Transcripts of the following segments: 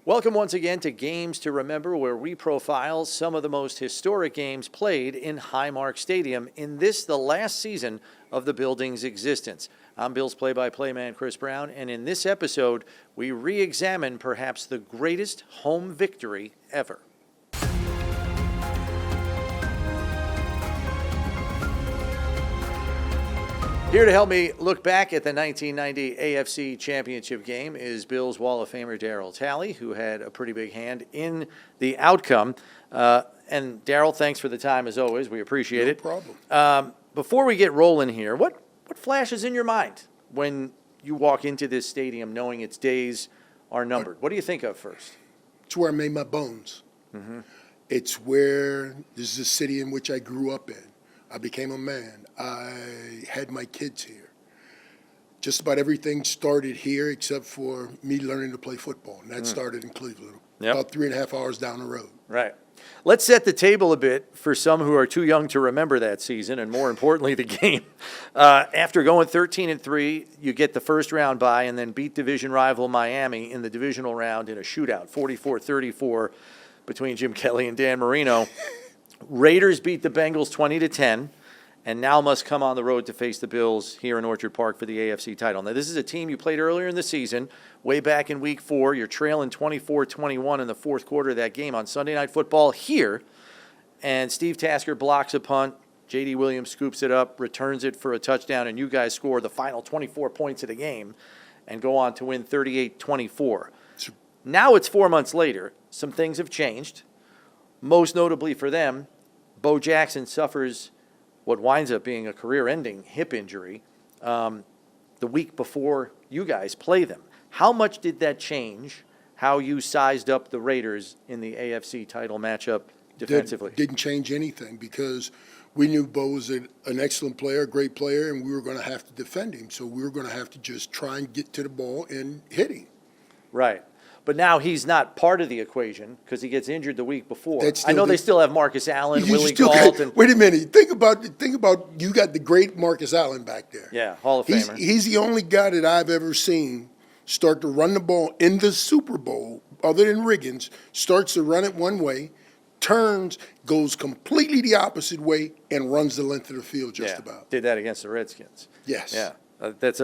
Welcome once again to Games to Remember, where we profile some of the most historic games played in Highmark Stadium in this, the last season of the building's existence. I'm Bills play-by-play man Chris Brown, and in this episode, we re-examine perhaps the greatest home victory ever. Here to help me look back at the 1990 AFC Championship game is Bills Wall of Famer Darryl Talley, who had a pretty big hand in the outcome. And Darryl, thanks for the time as always. We appreciate it. No problem. Before we get rolling here, what flashes in your mind when you walk into this stadium knowing its days are numbered? What do you think of first? It's where I made my bones. Mm-hmm. It's where this is a city in which I grew up in. I became a man. I had my kids here. Just about everything started here except for me learning to play football, and that started in Cleveland, about 3.5 hours down the road. Right. Let's set the table a bit for some who are too young to remember that season, and more importantly, the game. After going 13-3, you get the first round bye and then beat division rival Miami in the divisional round in a shootout, 44-34 between Jim Kelly and Dan Marino. Raiders beat the Bengals 20-10, and now must come on the road to face the Bills here in Orchard Park for the AFC title. Now, this is a team you played earlier in the season, way back in Week 4. You're trailing 24-21 in the fourth quarter of that game on Sunday Night Football here, and Steve Tasker blocks a punt. J.D. Williams scoops it up, returns it for a touchdown, and you guys score the final 24 points of the game and go on to win 38-24. Now it's 4 months later. Some things have changed. Most notably for them, Bo Jackson suffers what winds up being a career-ending hip injury the week before you guys play them. How much did that change how you sized up the Raiders in the AFC title matchup defensively? Didn't change anything because we knew Bo was an excellent player, a great player, and we were going to have to defend him. So we were going to have to just try and get to the ball and hit him. Right. But now he's not part of the equation because he gets injured the week before. I know they still have Marcus Allen, Willie Gault. Wait a minute. Think about you got the great Marcus Allen back there. Yeah, Hall of Famer. He's the only guy that I've ever seen start to run the ball in the Super Bowl, other than Riggins, starts to run it one way, turns, goes completely the opposite way, and runs the length of the field just about. Did that against the Redskins. Yes. Yeah, it's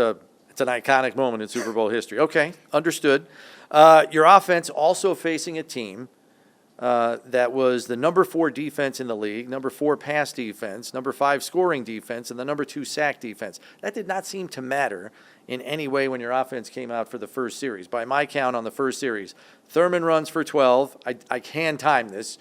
an iconic moment in Super Bowl history. Okay, understood. Your offense also facing a team that was the number 4 defense in the league, number 4 pass defense, number 5 scoring defense, and the number 2 sack defense. That did not seem to matter in any way when your offense came out for the first series. By my count on the first series, Thurman runs for 12. I can time this.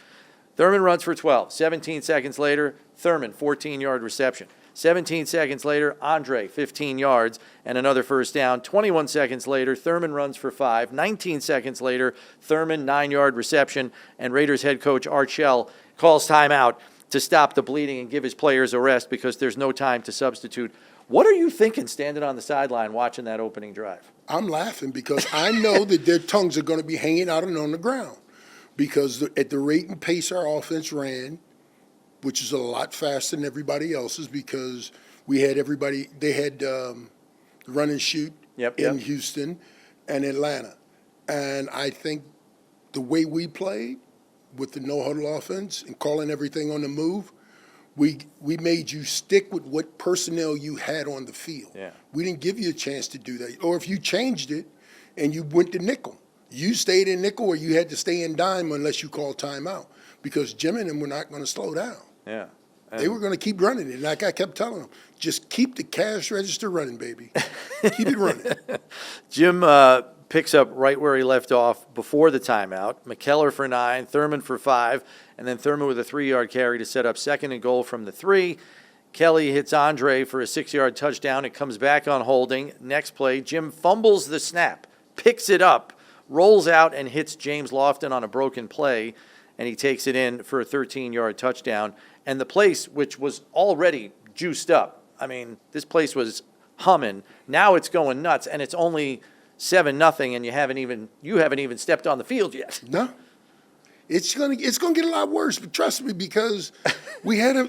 Thurman runs for 12. 17 seconds later, Thurman, 14-yard reception. 17 seconds later, Andre, 15 yards, and another first down. 21 seconds later, Thurman runs for 5. 19 seconds later, Thurman, 9-yard reception, and Raiders head coach Art Shell calls timeout to stop the bleeding and give his players a rest because there's no time to substitute. What are you thinking standing on the sideline watching that opening drive? I'm laughing because I know that their tongues are going to be hanging out and on the ground because at the rate and pace our offense ran, which is a lot faster than everybody else's because we had everybody, they had the run and shoot in Houston and Atlanta. And I think the way we played with the no-huddle offense and calling everything on the move, we made you stick with what personnel you had on the field. Yeah. We didn't give you a chance to do that. Or if you changed it and you went to nickel, you stayed in nickel or you had to stay in dime unless you called timeout because Jim and them were not going to slow down. Yeah. They were going to keep running it. Like I kept telling them, just keep the cash register running, baby. Keep it running. Jim picks up right where he left off before the timeout. McKellar for 9, Thurman for 5, and then Thurman with a 3-yard carry to set up 2nd and goal from the 3. Kelly hits Andre for a 6-yard touchdown. It comes back on holding. Next play, Jim fumbles the snap, picks it up, rolls out, and hits James Lofton on a broken play, and he takes it in for a 13-yard touchdown. And the place, which was already juiced up, I mean, this place was humming. Now it's going nuts, and it's only 7-0, and you haven't even stepped on the field yet. No, it's gonna get a lot worse. But trust me, because we had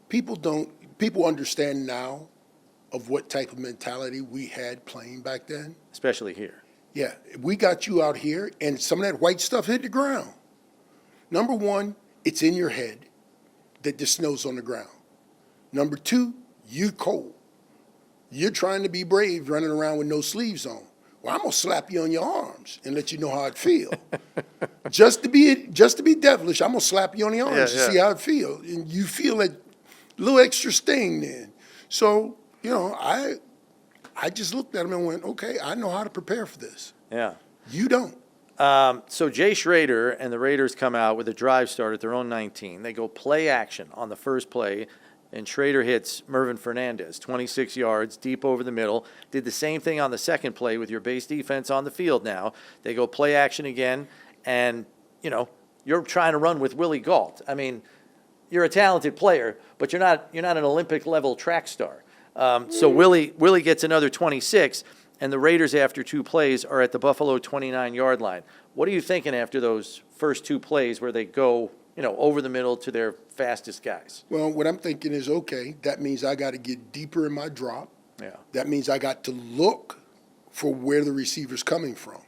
people understand now of what type of mentality we had playing back then. Especially here. Yeah, we got you out here, and some of that white stuff hit the ground. Number one, it's in your head that the snow's on the ground. Number two, you're cold. You're trying to be brave running around with no sleeves on. Well, I'm going to slap you on your arms and let you know how it feel. just to be devilish, I'm going to slap you on the arms to see how it feels. And you feel that little extra sting then. So, I just looked at him and went, okay, I know how to prepare for this. Yeah. You don't. So Jay Schrader and the Raiders come out with a drive start at their own 19. They go play action on the first play, and Schrader hits Mervin Fernandez, 26 yards, deep over the middle. Did the same thing on the second play with your base defense on the field now. They go play action again, and, you're trying to run with Willie Gault. I mean, you're a talented player, but you're not an Olympic-level track star. So Willie gets another 26, and the Raiders, after two plays, are at the Buffalo 29-yard line. What are you thinking after those first two plays where they go, over the middle to their fastest guys? Well, what I'm thinking is, okay, that means I got to get deeper in my drop. Yeah. That means I got to look for where the receiver's coming from.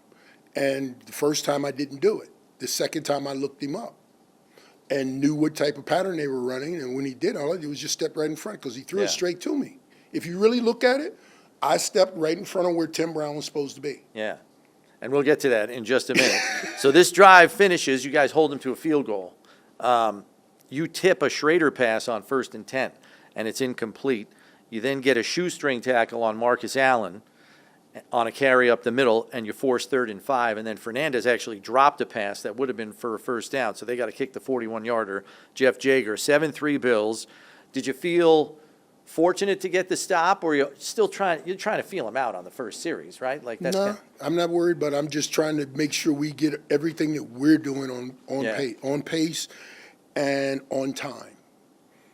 And the first time I didn't do it. The second time I looked him up and knew what type of pattern they were running. And when he did, all I did was just step right in front because he threw it straight to me. If you really look at it, I stepped right in front of where Tim Brown was supposed to be. Yeah, and we'll get to that in just a minute. So this drive finishes. You guys hold them to a field goal. You tip a Schrader pass on 1st and 10, and it's incomplete. You then get a shoestring tackle on Marcus Allen on a carry up the middle, and you force 3rd and 5. And then Fernandez actually dropped a pass that would have been for a first down, so they got to kick the 41-yarder. Jeff Jager, 7-3 Bills. Did you feel fortunate to get the stop, or you're trying to feel him out on the first series, right? Like that's No, I'm not worried, but I'm just trying to make sure we get everything that we're doing on pace and on time.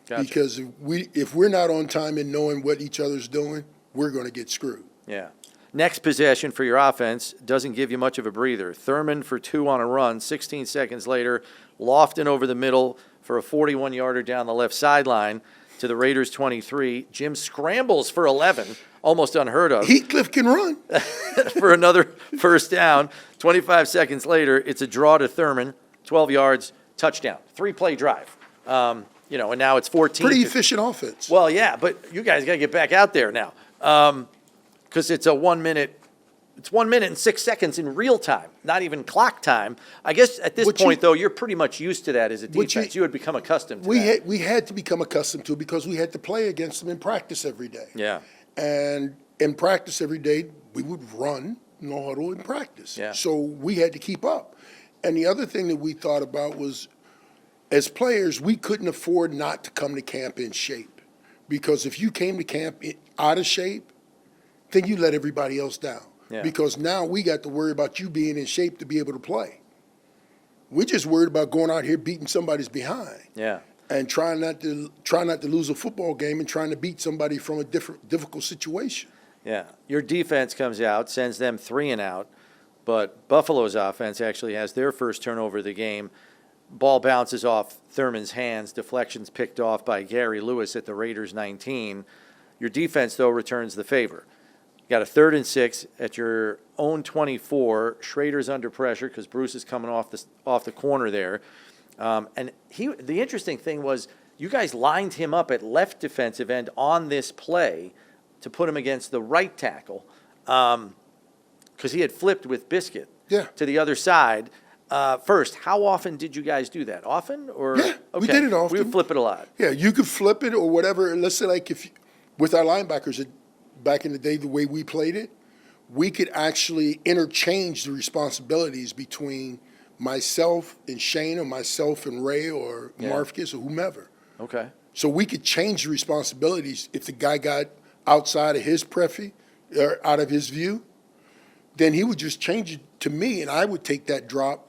Gotcha. Because if we're not on time and knowing what each other's doing, we're going to get screwed. Yeah. Next possession for your offense doesn't give you much of a breather. Thurman for 2 on a run. 16 seconds later, Lofton over the middle for a 41-yarder down the left sideline to the Raiders 23. Jim scrambles for 11, almost unheard of. Heathcliff can run. For another first down. 25 seconds later, it's a draw to Thurman, 12 yards, touchdown. 3-play drive. And now it's 14. Pretty efficient offense. Well, yeah, but you guys got to get back out there now. Because it's 1 minute. It's 1 minute and 6 seconds in real time, not even clock time. I guess at this point, though, you're pretty much used to that as a defense. You had become accustomed to that. We had to become accustomed to it because we had to play against them in practice every day. Yeah. And in practice every day, we would run no huddle in practice. Yeah. So we had to keep up. And the other thing that we thought about was, as players, we couldn't afford not to come to camp in shape. Because if you came to camp out of shape, then you let everybody else down. Yeah. Because now we got to worry about you being in shape to be able to play. We're just worried about going out here beating somebody's behind. Yeah. And trying not to lose a football game and trying to beat somebody from a difficult situation. Yeah. Your defense comes out, sends them 3 and out, but Buffalo's offense actually has their first turnover of the game. Ball bounces off Thurman's hands. Deflections picked off by Gary Lewis at the Raiders 19. Your defense, though, returns the favor. Got a 3rd and 6 at your own 24. Schrader's under pressure because Bruce is coming off the corner there. And the interesting thing was you guys lined him up at left defensive end on this play to put him against the right tackle because he had flipped with Biscuit to the other side. First, how often did you guys do that? Often? Or Yeah, we did it often. We would flip it a lot. Yeah, you could flip it or whatever. Let's say with our linebackers, back in the day, the way we played it, we could actually interchange the responsibilities between myself and Shane or myself and Ray or Marcus or whomever. Okay. So we could change the responsibilities. If the guy got outside of his or out of his view, then he would just change it to me, and I would take that drop,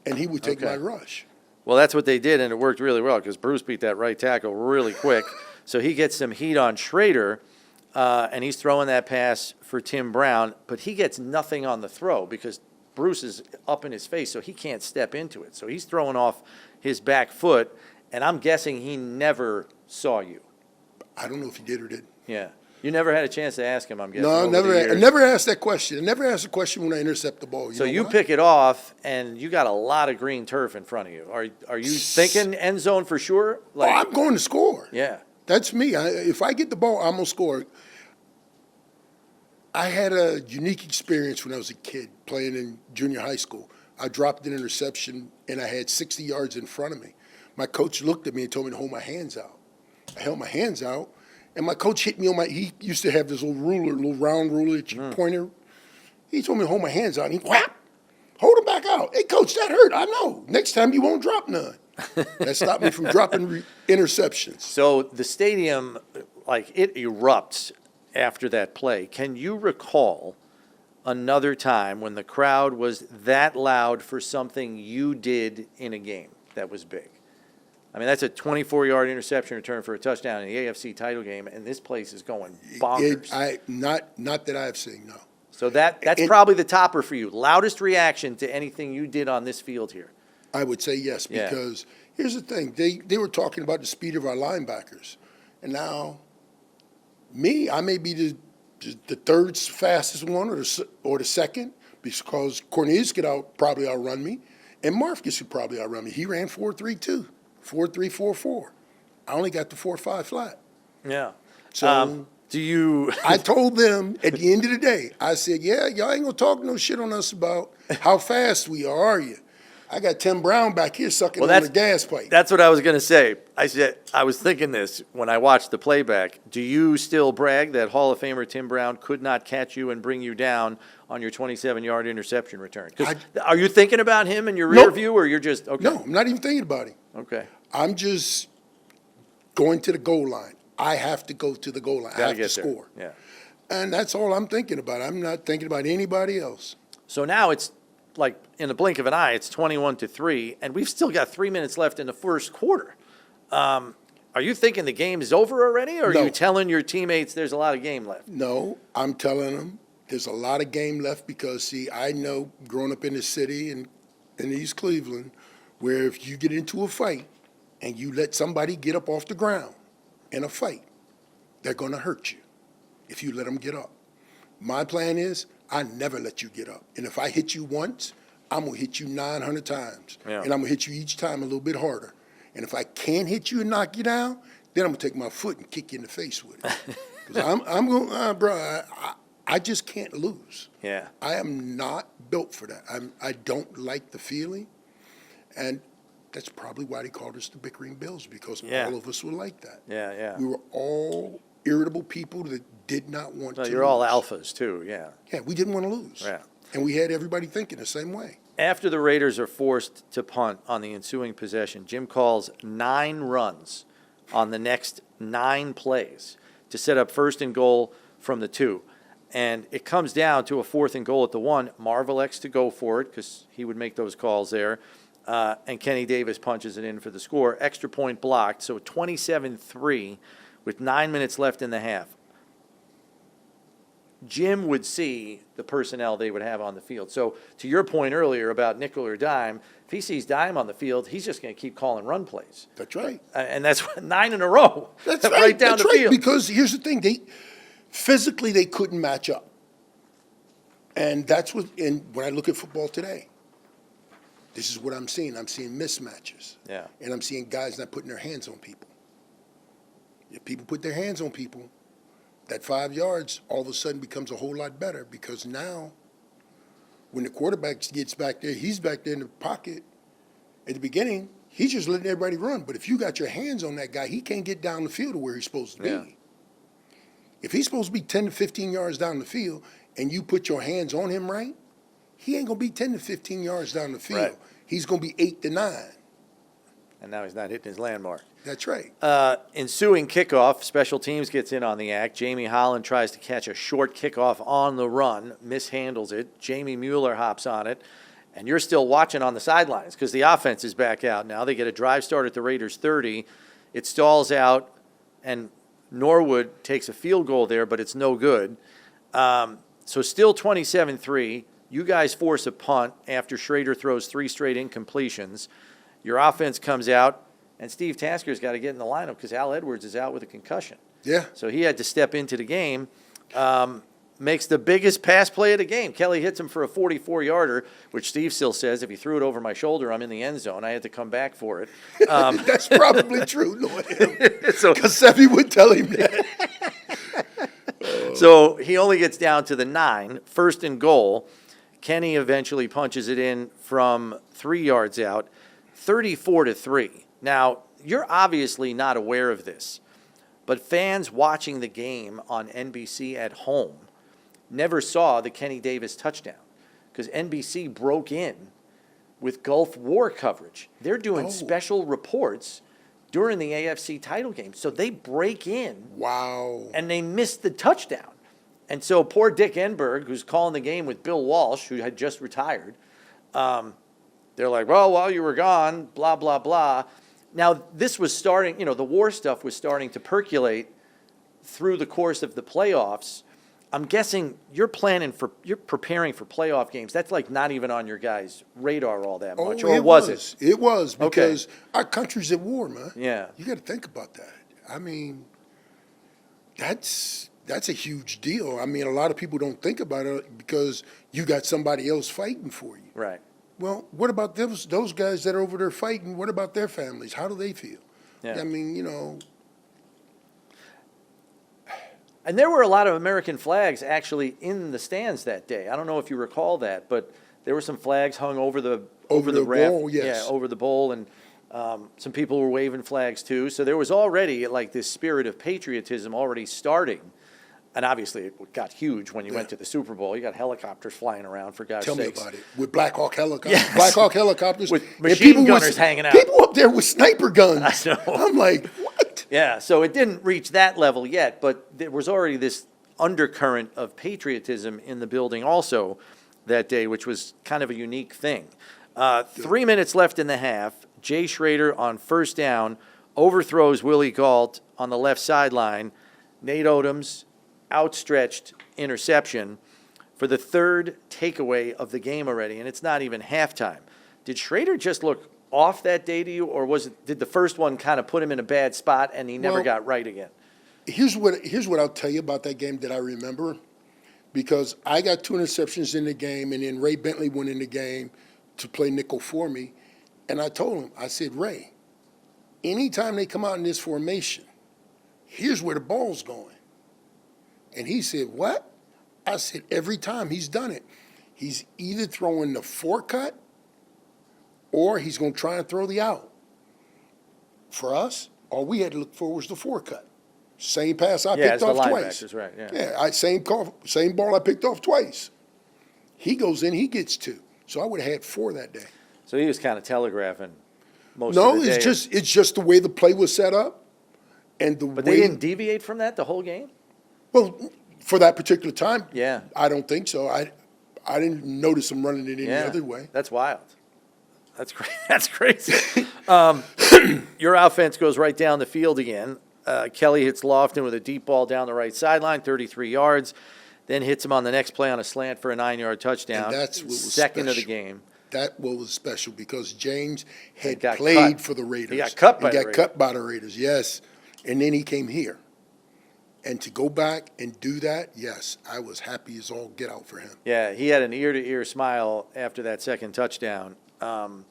and he would take my rush. Well, that's what they did, and it worked really well because Bruce beat that right tackle really quick. So he gets some heat on Schrader. And he's throwing that pass for Tim Brown, but he gets nothing on the throw because Bruce is up in his face, so he can't step into it. So he's throwing off his back foot, and I'm guessing he never saw you. I don't know if he did or didn't. Yeah. You never had a chance to ask him, I'm guessing, No, over the I years. never asked that question. I never asked the question when I intercept the ball. So know you why? pick it off, and you got a lot of green turf in front of you. Are you thinking end zone for sure? Oh, I'm going to score. Yeah. That's me. If I get the ball, I'm going to score. I had a unique experience when I was a kid playing in junior high school. I dropped an interception, and I had 60 yards in front of me. My coach looked at me and told me to hold my hands out. I held my hands out, and my coach hit me on he used to have this little ruler, little round ruler that you pointer. He told me to hold my hands out, and he whap, hold them back out. Hey, coach, that hurt. I know. Next time you won't drop none. That stopped me from dropping interceptions. So the stadium, it erupts after that play. Can you recall another time when the crowd was that loud for something you did in a game that was big? I mean, that's a 24-yard interception return for a touchdown in the AFC title game, and this place is going bonkers. Not that I've seen, no. So that's probably the topper for you. Loudest reaction to anything you did on this field here. I would say yes, because here's the thing. They were talking about the speed of our linebackers. And now, I may be the third fastest one or the second, because Cornelius could probably outrun me, and Marcus could probably outrun me. He ran 4.3 too. 4.3, 4.4. I only got the 4.5 flat. Yeah. So do you? I told them at the end of the day, I said, yeah, y'all ain't gonna talk no shit on us about how fast we are you? I got Tim Brown back here sucking on the gas pipe. That's what I was going to say. I was thinking this when I watched the playback. Do you still brag that Hall of Famer Tim Brown could not catch you and bring you down on your 27-yard interception return? Are you thinking about him in your rear view, or you're just okay? No, I'm not even thinking about him. Okay. I'm just going to the goal line. I have to go to the goal line. I have to score. Yeah. And that's all I'm thinking about. I'm not thinking about anybody else. So now it's like in the blink of an eye, it's 21-3, and we've still got 3 minutes left in the first quarter. Are you thinking the game is over already, or are you telling your teammates there's a lot of game left? No, I'm telling them there's a lot of game left because, see, I know growing up in the city and in East Cleveland, where if you get into a fight and you let somebody get up off the ground in a fight, they're going to hurt you if you let them get up. My plan is I never let you get up. And if I hit you once, I'm going to hit you 900 times. Yeah. And I'm going to hit you each time a little bit harder. And if I can't hit you and knock you down, then I'm going to take my foot and kick you in the face with it. Because I'm going, bro, I just can't lose. Yeah. I am not built for that. I don't like the feeling. And that's probably why they called us the Bickering Bills, because all of us were like that. Yeah. We were all irritable people that did not want to you're lose. all alphas, too, yeah. Yeah, we didn't want to lose. Yeah. And we had everybody thinking the same way. After the Raiders are forced to punt on the ensuing possession, Jim calls 9 runs on the next 9 plays to set up 1st and goal from the 2. And it comes down to a 4th and goal at the 1. Marv elects to go for it because he would make those calls there. And Kenny Davis punches it in for the score. Extra point blocked, so 27-3 with 9 minutes left in the half. Jim would see the personnel they would have on the field. So to your point earlier about nickel or dime, if he sees dime on the field, he's just going to keep calling run plays. That's right. And that's 9 in a row. That's right. right. Down That's the right. field. Because here's the thing: physically they couldn't match up, and that's what. And when I look at football today, this is what I'm seeing. I'm seeing mismatches. Yeah. And I'm seeing guys not putting their hands on people. If people put their hands on people, that 5 yards all of a sudden becomes a whole lot better, because now when the quarterback gets back there, he's back there in the pocket. At the beginning, he's just letting everybody run. But if you got your hands on that guy, he can't get down the field to where he's supposed to be. Yeah. If he's supposed to be 10 to 15 yards down the field and you put your hands on him right, he ain't going to be 10 to 15 yards down the field. Right. He's going to be 8 to 9. And now he's not hitting his landmark. That's right. Ensuing kickoff, special teams gets in on the act. Jamie Holland tries to catch a short kickoff on the run, mishandles it. Jamie Mueller hops on it. And you're still watching on the sidelines because the offense is back out now. They get a drive start at the Raiders' 30. It stalls out, and Norwood takes a field goal there, but it's no good. So still 27-3. You guys force a punt after Schrader throws 3 straight incompletions. Your offense comes out, and Steve Tasker's got to get in the lineup because Al Edwards is out with a concussion. Yeah. So he had to step into the game. Makes the biggest pass play of the game. Kelly hits him for a 44-yarder, which Steve still says, if he threw it over my shoulder, I'm in the end zone. I had to come back for it. That's probably true, knowing him. So, Because Sevy would tell him that. so he only gets down to the 9, first and goal. Kenny eventually punches it in from 3 yards out, 34-3. Now, you're obviously not aware of this, but fans watching the game on NBC at home never saw the Kenny Davis touchdown because NBC broke in with Gulf War coverage. They're doing special reports during the AFC title game. So they break in. Wow. And they missed the touchdown. And so poor Dick Enberg, who's calling the game with Bill Walsh, who had just retired, they're like, well, while you were gone, blah, blah, blah. Now, this was starting, the war stuff was starting to percolate through the course of the playoffs. I'm guessing you're preparing for playoff games. That's like not even on your guys' radar all that much, or was it? It was, because our country's at war, man. Yeah. You got to think about that. I mean, that's a huge deal. I mean, a lot of people don't think about it because you got somebody else fighting for you. Right. Well, what about those guys that are over there fighting? What about their families? How do they feel? Yeah. I mean, And there were a lot of American flags actually in the stands that day. I don't know if you recall that, but there were some flags hung over the ref, bowl, yes. over the bowl, and some people were waving flags too. So there was already like this spirit of patriotism already starting. And obviously it got huge when you went to the Super Bowl. You got helicopters flying around, for God's sakes. Tell me about it. With Black Hawk helicopters. Yes. Black Hawk helicopters. With and machine gunners hanging out. People up there with sniper guns. I know. I'm like, what? Yeah, so it didn't reach that level yet, but there was already this undercurrent of patriotism in the building also that day, which was kind of a unique thing. 3 minutes left in the half. Jay Schrader on first down overthrows Willie Gault on the left sideline. Nate Odom's outstretched interception for the third takeaway of the game already, and it's not even halftime. Did Schrader just look off that day to you, or did the first one kind of put him in a bad spot and he never got right again? Here's what I'll tell you about that game that I remember, because I got 2 interceptions in the game, and then Ray Bentley went in the game to play nickel for me, and I told him, I said, Ray, anytime they come out in this formation, here's where the ball's going. And he said, what? I said, every time he's done it. He's either throwing the four-cut or he's going to try and throw the out. For us, all we had to look for was the four-cut. Same pass I picked off twice. Right, Same ball I picked off twice. He goes in, he gets 2. So I would have had 4 that day. So he was kind of telegraphing most of the day. No, it's just the way the play was set up. But they didn't deviate from that the whole game? Well, for that particular time, Yeah. I don't think so. I didn't notice them running it any other way. That's wild. That's crazy. Your offense goes right down the field again. Kelly hits Lofton with a deep ball down the right sideline, 33 yards, then hits him on the next play on a slant for a 9-yard touchdown. And that's what was second of special. the game. That was special because James had got played cut. for the Raiders. He got cut by He the got cut by the Raiders, yes. And then he came here. And to go back and do that, yes, I was happy as all get out for him. Yeah, he had an ear-to-ear smile after that second touchdown. What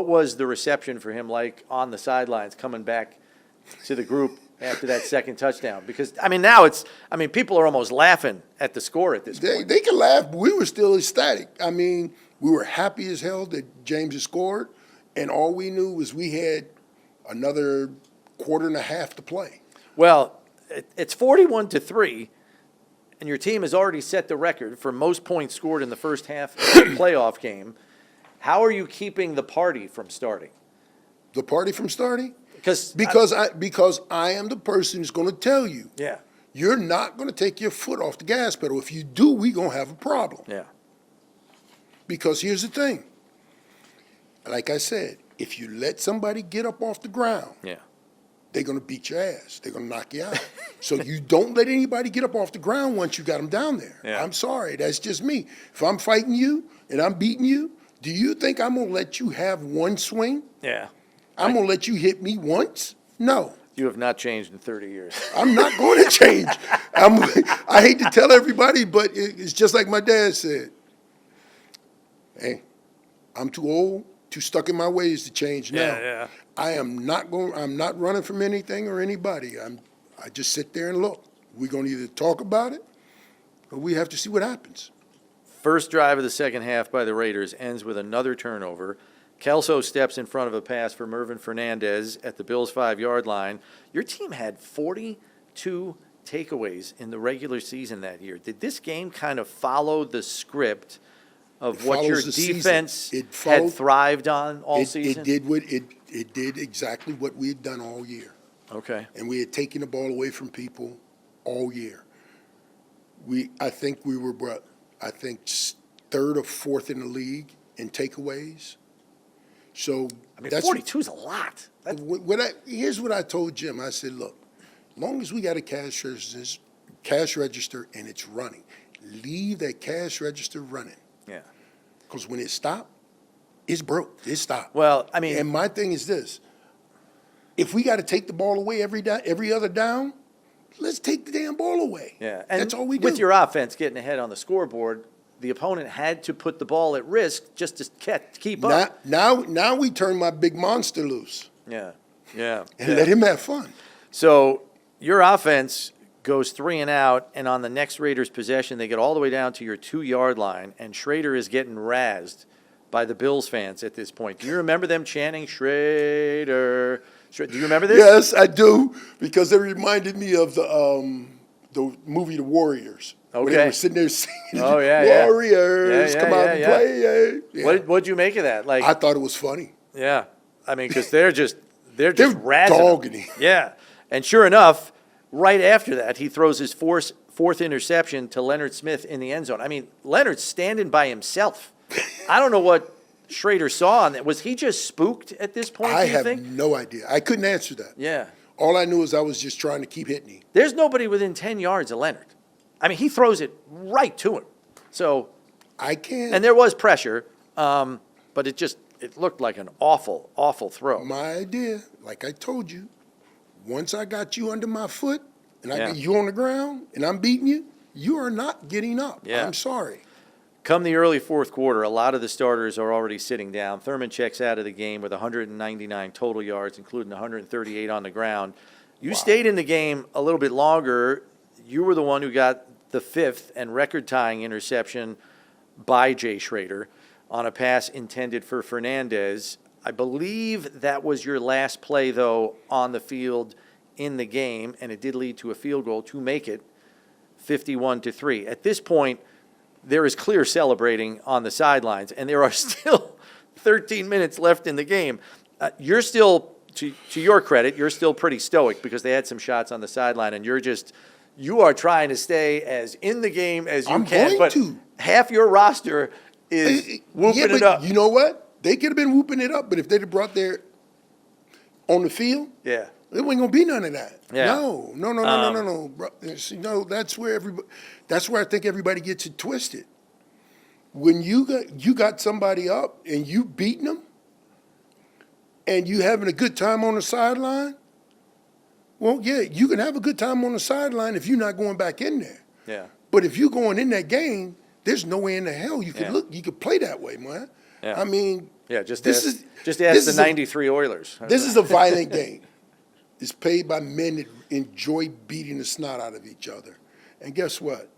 was the reception for him like on the sidelines coming back to the group after that second touchdown? Because, now people are almost laughing at the score at this point. They can laugh, but we were still ecstatic. We were happy as hell that James had scored, and all we knew was we had another quarter and a half to play. Well, it's 41-3, and your team has already set the record for most points scored in the first half of a playoff game. How are you keeping the party from starting? The party from starting? Because I am the person who's going to tell you. Yeah. You're not going to take your foot off the gas pedal. If you do, we're going to have a problem. Yeah. Because here's the thing. Like I said, if you let somebody get up off the ground, they're going to beat your ass. They're going to knock you out. So you don't let anybody get up off the ground once you got them down there. Yeah. I'm sorry. That's just me. If I'm fighting you and I'm beating you, do you think I'm going to let you have one swing? Yeah. I'm going to let you hit me once? No. You have not changed in 30 years. I'm not going to change. I hate to tell everybody, but it's just like my dad said. Hey, I'm too old, too stuck in my ways to change now. Yeah. I'm not running from anything or anybody. I just sit there and look. We're going to either talk about it or we have to see what happens. First drive of the second half by the Raiders ends with another turnover. Kelso steps in front of a pass for Mervin Fernandez at the Bills' 5-yard line. Your team had 42 takeaways in the regular season that year. Did this game kind of follow the script of what your defense had thrived on all season? It did exactly what we had done all year. Okay. And we had taken the ball away from people all year. I think we were third or fourth in the league in takeaways. So I mean, 42 is a lot. Here's what I told Jim. I said, look, as long as we got a cash register and it's running, leave that cash register running. Yeah. Because when it stopped, it's broke. It stopped. Well, I mean, and my thing is this: if we got to take the ball away every other down, let's take the damn ball away. Yeah, and that's all we do. With your offense getting ahead on the scoreboard, the opponent had to put the ball at risk just to keep up. Now we turn my big monster loose. Yeah. And let him have fun. So your offense goes 3 and out, and on the next Raiders possession, they get all the way down to your 2-yard line, and Schrader is getting razzed by the Bills fans at this point. Do you remember them chanting Schrader? Do you remember this? Yes, I do, because it reminded me of the movie The Warriors. Okay. When they were sitting there singing, Warriors, come out and play. Yeah. What'd you make of that? Like, I thought it was funny. Yeah, I mean, because they're just razzing dogging him. him. Yeah, and sure enough, right after that, he throws his fourth interception to Leonard Smith in the end zone. I mean, Leonard's standing by himself. I don't know what Schrader saw on that. Was he just spooked at this point? I do you have think? no idea. I couldn't answer that. Yeah. All I knew is I was just trying to keep hitting him. There's nobody within 10 yards of Leonard. I mean, he throws it right to him. So I can't. And there was pressure, but it looked like an awful, awful throw. My idea, like I told you, once I got you under my foot and I Yeah. get you on the ground and I'm beating you, you are not getting up. Yeah. I'm sorry. Come the early fourth quarter, a lot of the starters are already sitting down. Thurman checks out of the game with 199 total yards, including 138 on the ground. You stayed in the game a little bit longer. You were the one who got the 5th and record-tying interception by Jay Schrader on a pass intended for Fernandez. I believe that was your last play, though, on the field in the game, and it did lead to a field goal to make it 51-3. At this point, there is clear celebrating on the sidelines, and there are still 13 minutes left in the game. You're still, to your credit, you're still pretty stoic because they had some shots on the sideline, and you are trying to stay as in the game as you I'm can. going But to. half your roster is whooping it up. You know what? They could have been whooping it up, but if they'd have brought their on the field, Yeah. there wasn't gonna be none of that. Yeah. No. Bro, see, no, that's where I think everybody gets it twisted. When you got somebody up and you beating them, and you having a good time on the sideline, well, yeah, you can have a good time on the sideline if you're not going back in there. Yeah. But if you're going in that game, there's no way in the hell you can Yeah. you can play that way, man. Yeah. I mean, Yeah, just this ask the is 93 Oilers. this is a violent game. It's played by men that enjoy beating the snot out of each other. And guess what?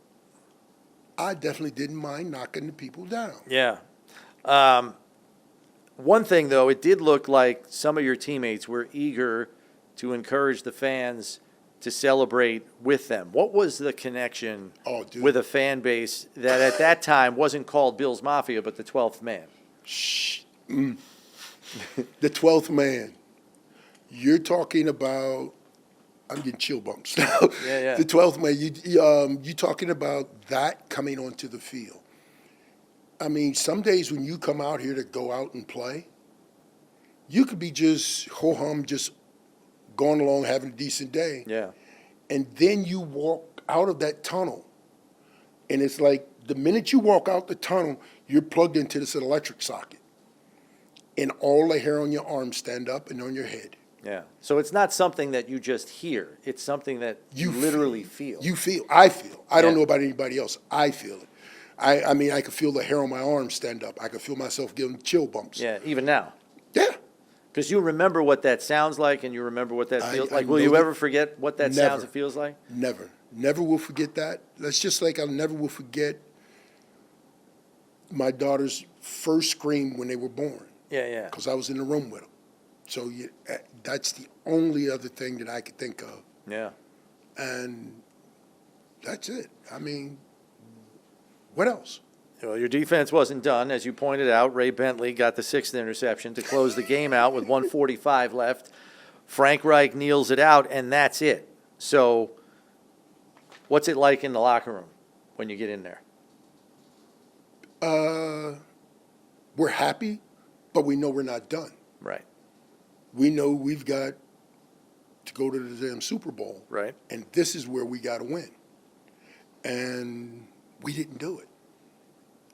I definitely didn't mind knocking the people down. Yeah. One thing, though, it did look like some of your teammates were eager to encourage the fans to celebrate with them. What was the connection with a fan base that at that time wasn't called Bills Mafia, but the 12th man? The 12th man. You're talking about, I'm getting chill bumps now. Yeah. The 12th man, you talking about that coming onto the field. I mean, some days when you come out here to go out and play, you could be just ho-hum, just going along, having a decent day. Yeah. And then you walk out of that tunnel, and it's like the minute you walk out the tunnel, you're plugged into this electric socket. And all the hair on your arms stand up and on your head. Yeah. So it's not something that you just hear. It's something that you literally feel. You feel. I feel. I don't Yeah. know about anybody else. I feel it. I mean, I could feel the hair on my arm stand up. I could feel myself getting chill bumps. Yeah, even now. Yeah. Because you remember what that sounds like and you remember what that feels like. Will know you that- ever forget what that sounds and feels like? Never. Never will forget that. That's just like I never will forget my daughter's first scream when they were born. Yeah, yeah. Because I was in the room with them. So that's the only other thing that I could think of. Yeah. And that's it. I mean, what else? Well, your defense wasn't done. As you pointed out, Ray Bentley got the 6th interception to close the game out with 1:45 left. Frank Reich kneels it out, and that's it. So what's it like in the locker room when you get in there? We're happy, but we know we're not done. Right. We know we've got to go to the damn Super Bowl. Right. And this is where we got to win. And we didn't do it.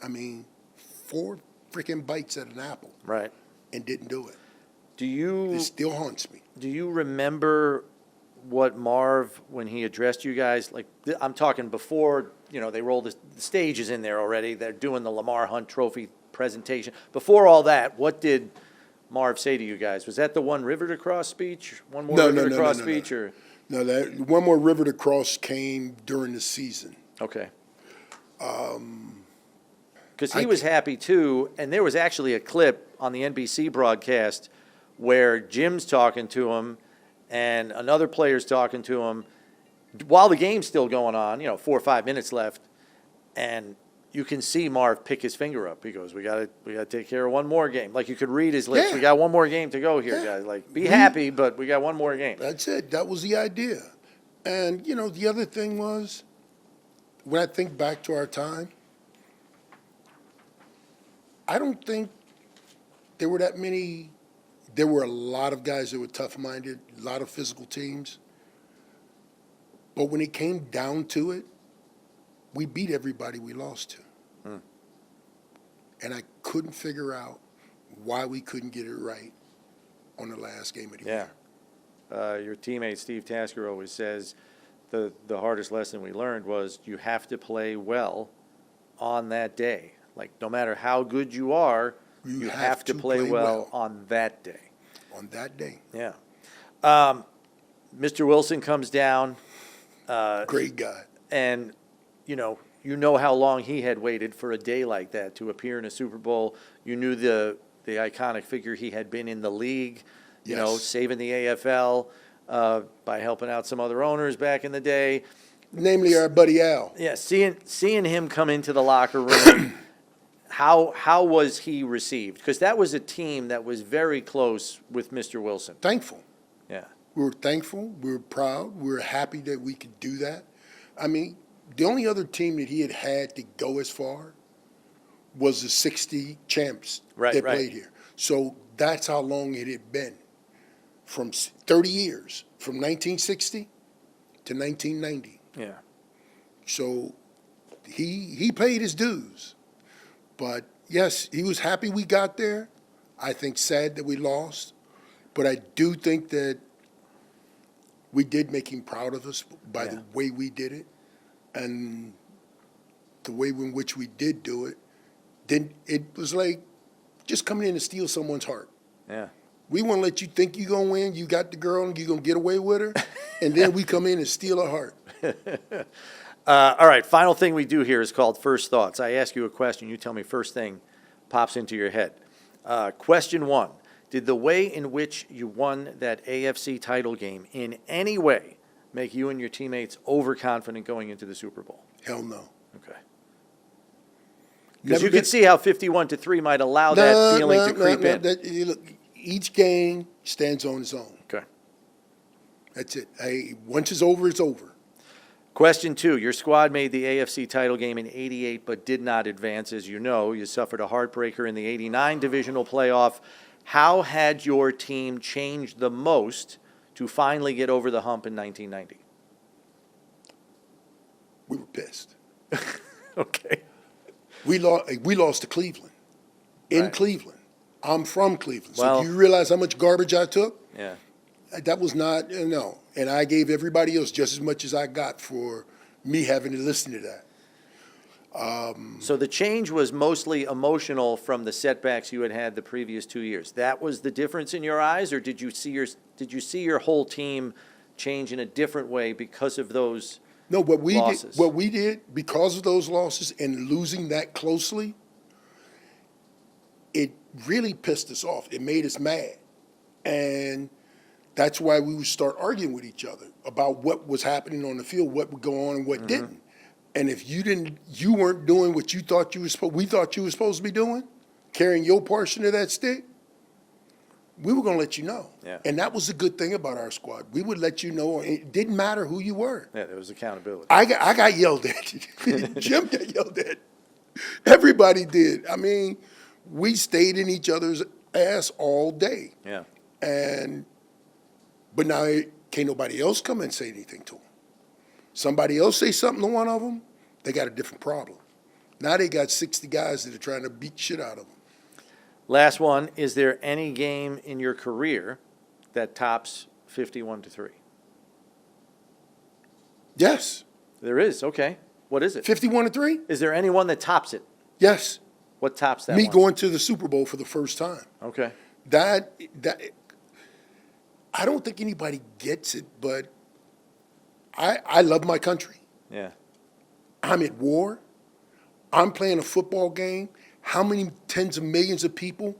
I mean, 4 freaking bites at an apple. Right. And didn't do it. Do It still haunts me. you remember what Marv, when he addressed you guys, like, I'm talking before, they rolled the stages in there already. They're doing the Lamar Hunt Trophy presentation. Before all that, what did Marv say to you guys? Was that the one river to cross speech? One more river to cross speech? Or No, that one more river to cross came during the season. okay. Because he was happy too, and there was actually a clip on the NBC broadcast where Jim's talking to him and another player's talking to him while the game's still going on, 4 or 5 minutes left, and you can see Marv pick his finger up. He goes, we gotta take care of one more game. Like, you could read his lips. Yeah. We got one more game to go here, guys. Like, be happy, but we got one more game. That's it. That was the idea. And, the other thing was, when I think back to our time, I don't think there were that many. There were a lot of guys that were tough-minded, a lot of physical teams. But when it came down to it, we beat everybody we lost to. And I couldn't figure out why we couldn't get it right on the last game of the year. Your teammate Steve Tasker always says the hardest lesson we learned was you have to play well on that day. Like, no matter how good you are, you have to play well on that day. On that day. Yeah. Mr. Wilson comes down. Great guy. And, you know how long he had waited for a day like that to appear in a Super Bowl. You knew the iconic figure he had been in the league, Yes. saving the AFL by helping out some other owners back in the day. Namely our buddy Al. Yeah, seeing him come into the locker room, how was he received? Because that was a team that was very close with Mr. Wilson. Thankful. Yeah. We were thankful. We were proud. We were happy that we could do that. I mean, the only other team that he had to go as far was the 60 champs that played here. So that's how long it had been. From 30 years, from 1960 to 1990. Yeah. So he paid his dues. But, yes, he was happy we got there. I think sad that we lost. But I do think that we did make him proud of us by the way we did it. And the way in which we did do it. Then it was like just coming in to steal someone's heart. Yeah. We want to let you think you're going to win. You got the girl and you're going to get away with her. And then we come in and steal her heart. All right, final thing we do here is called First Thoughts. I ask you a question. You tell me first thing pops into your head. Question 1. Did the way in which you won that AFC title game in any way make you and your teammates overconfident going into the Super Bowl? Hell no. Okay. Because you could see how 51-3 might allow that feeling to creep in. Look, each game stands on its own. Okay. That's it. Once it's over, it's over. Question 2, your squad made the AFC title game in '88 but did not advance. As you know, you suffered a heartbreaker in the '89 divisional playoff. How had your team changed the most to finally get over the hump in 1990? We were pissed. Okay. We lost to Cleveland. In Right. Cleveland. I'm from Cleveland. So Well- do you realize how much garbage I took? Yeah. That was not, no. And I gave everybody else just as much as I got for me having to listen to that. So the change was mostly emotional from the setbacks you had had the previous 2 years. That was the difference in your eyes, or did you see your whole team change in a different way because of those No, losses? what we did, because of those losses and losing that closely, it really pissed us off. It made us mad. And that's why we would start arguing with each other about what was happening on the field, what would go on and what didn't. And if you weren't doing what we thought you were supposed to be doing, carrying your portion of that stick, we were going to let you know. Yeah. And that was the good thing about our squad. We would let you know. It didn't matter who you were. Yeah, there was accountability. I got yelled at. Jim got yelled at. Everybody did. I mean, we stayed in each other's ass all day. Yeah. But now can't nobody else come and say anything to them. Somebody else say something to one of them, they got a different problem. Now they got 60 guys that are trying to beat shit out of them. Last one, is there any game in your career that tops 51-3? Yes. There is, okay. What is it? 51-3? Is there anyone that tops it? Yes. What tops that Me one? going to the Super Bowl for the first time. Okay. That I don't think anybody gets it, but I love my country. Yeah. I'm at war. I'm playing a football game. How many tens of millions of people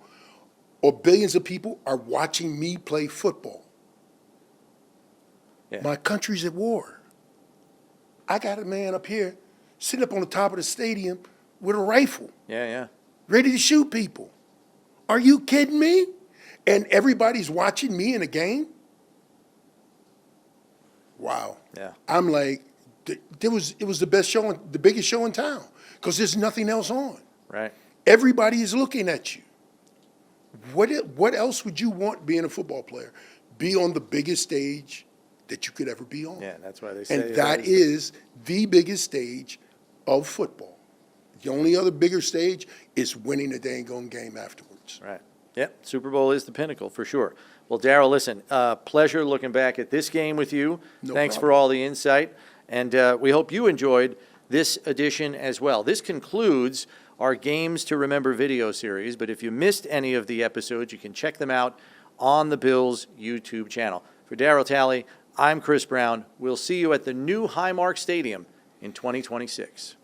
or billions of people are watching me play football? Yeah. My country's at war. I got a man up here sitting up on the top of the stadium with a rifle, Yeah. ready to shoot people. Are you kidding me? And everybody's watching me in a game? Wow. Yeah. I'm like, it was the best show, the biggest show in town, because there's nothing else on. Right. Everybody is looking at you. What else would you want being a football player? Be on the biggest stage that you could ever be on. Yeah, that's why they say And that is the biggest stage of football. The only other bigger stage is winning a dang gone game afterwards. Right. Yep. Super Bowl is the pinnacle for sure. Well, Darryl, listen, pleasure looking back at this game with you. No Thanks for problem. all the insight. And we hope you enjoyed this edition as well. This concludes our Games to Remember video series. But if you missed any of the episodes, you can check them out on the Bills YouTube channel. For Darryl Talley, I'm Chris Brown. We'll see you at the new Highmark Stadium in 2026.